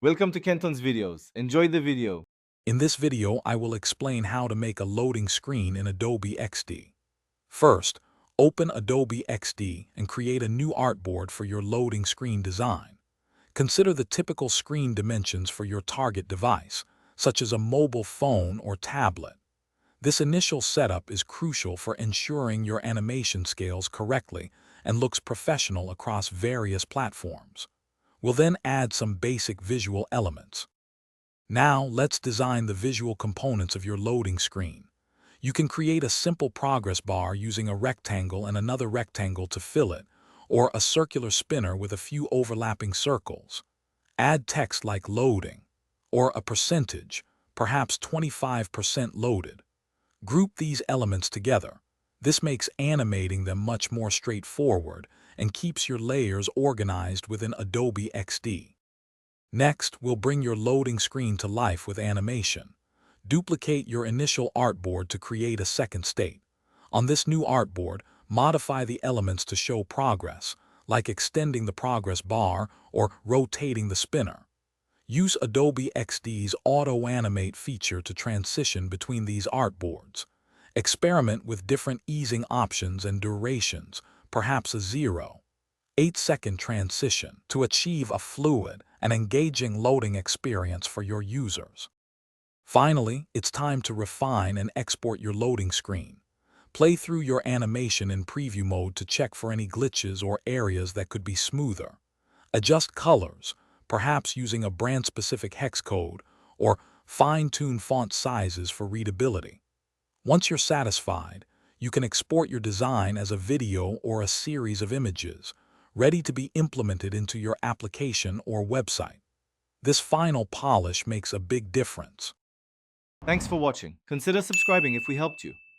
Welcome to Kenton's videos. Enjoy the video. In this video, I will explain how to make a loading screen in Adobe XD. First, open Adobe XD and create a new artboard for your loading screen design. Consider the typical screen dimensions for your target device, such as a mobile phone or tablet. This initial setup is crucial for ensuring your animation scales correctly and looks professional across various platforms. We'll then add some basic visual elements. Now, let's design the visual components of your loading screen. You can create a simple progress bar using a rectangle and another rectangle to fill it, or a circular spinner with a few overlapping circles. Add text like loading, or a percentage, perhaps 25% loaded. Group these elements together. This makes animating them much more straightforward and keeps your layers organized within Adobe XD. Next, we'll bring your loading screen to life with animation. Duplicate your initial artboard to create a second state. On this new artboard, modify the elements to show progress, like extending the progress bar or rotating the spinner. Use Adobe XD's Auto Animate feature to transition between these artboards. Experiment with different easing options and durations, perhaps a 0.8-second transition, to achieve a fluid and engaging loading experience for your users. Finally, it's time to refine and export your loading screen. Play through your animation in preview mode to check for any glitches or areas that could be smoother. Adjust colors, perhaps using a brand-specific hex code, or fine-tune font sizes for readability. Once you're satisfied, you can export your design as a video or a series of images, ready to be implemented into your application or website. This final polish makes a big difference. Thanks for watching. Consider subscribing if we helped you.